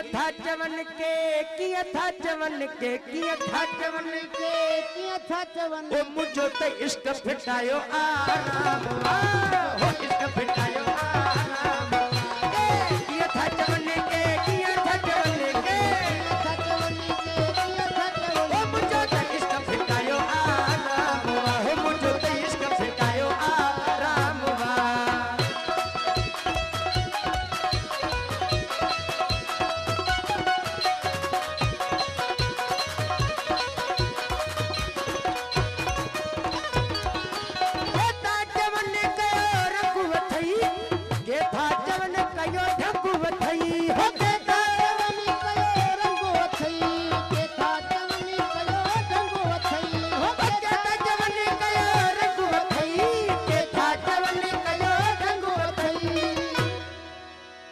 किया था जवन के किया था जवन के किया था जवन के किया था जवन ओ मुझो तो इश्क फिटायो आराम हो इश्क फिटायो आराम किया था जवन के किया था जवन के ओ मुझो तो इश्क फिटायो आराम हो मुझो तो इश्क फिटायो आराम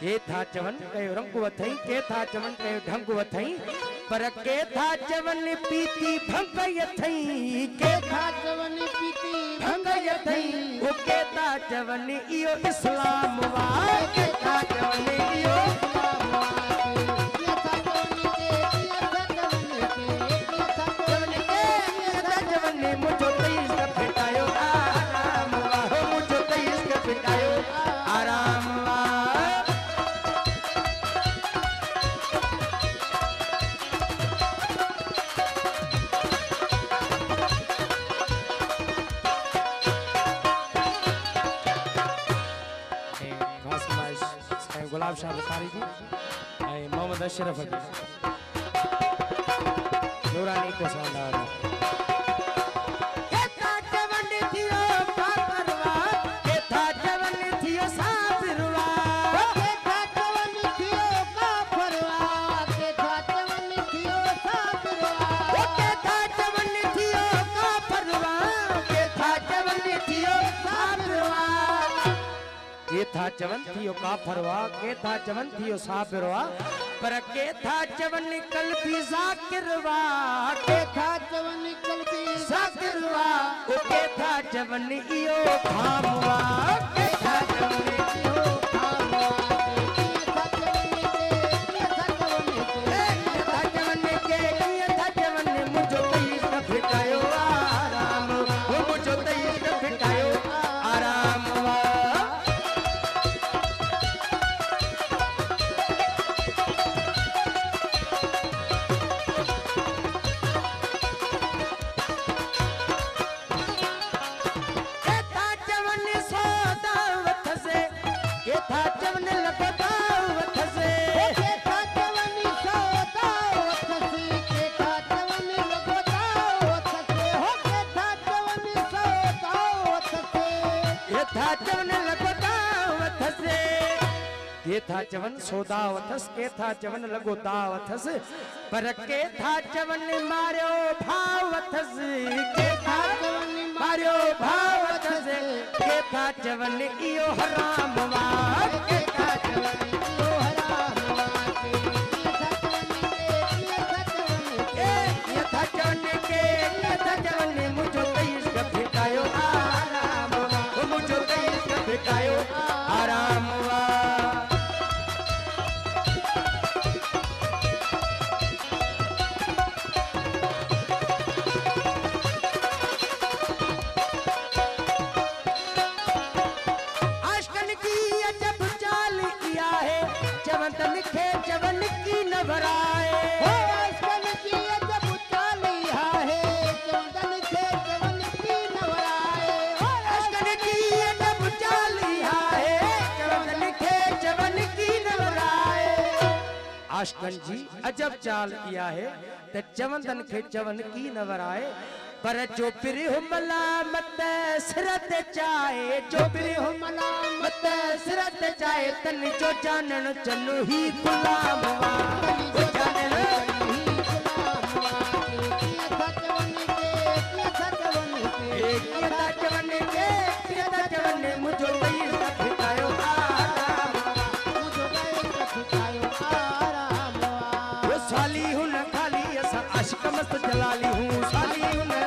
के था चवन कयो रंग वथई के था चवन कयो ढंग वथई पर के था चवन पीती भंग यथई के था जवन पीती भंग यथई ओ के था चवन इयो इस्लाम वा के था चवन इयो मुझो तेईस का फिटायो आराम वाह मुझो तेईस का फिटायो आराम गुलाब शाह बुखारी जी मोहम्मद अशरफ जी नूरानी को सामने के था चवन थियो काफरवा के था चवन थियो साबिरवा पर के था चवन कल्बी जाकिरवा के था जवन कल्बी जाकिरवा ओ के था चवन इयो खामवा के था चवन इयो खामवा के था चवन मुझो तेईस का फिटायो आराम वो मुझो तेईस का फिटायो आराम के था चवन सोदा वथस के था चवन लगो दावथस पर के था चवन मारियो भावथस के था चवन मारियो भावथस के था चवन इयो हराम वा के था चवन इयो हराम वा के था चवन मुझो तेईस का फिटायो आराम वो मुझो तेईस का फिटायो आराम वा चवन खे चवन की न भराए आजकल की जब चालिया है चवन खे चवन की न भराए आजकल की जब चालिया है चवन खे चवन की न भराए आशकन जी अजब चाल किया है ते चवंदन खे चवन की न भराए पर जो फिर मलामत सिरत चाहे जो फिर मलामत सिरत चाहे तन जो जानन चनु ही गुलाम वा वो जानन किया था जवन मुझो तेईस का फिटायो आराम मुझो तेईस का फिटायो आराम वो साली हूं न खाली ऐसा अश्क मस्त जलाली हूं साली हूं न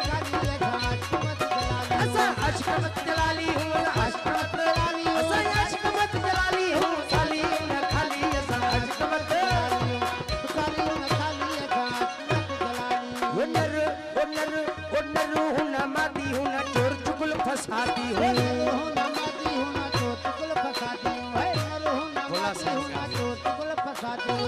ऐसा अश्क मस्त जलाली हूं अश्क मस्त जलाली हूं ऐसा अश्क मस्त जलाली हूं साली हूं न खाली ऐसा अश्क मस्त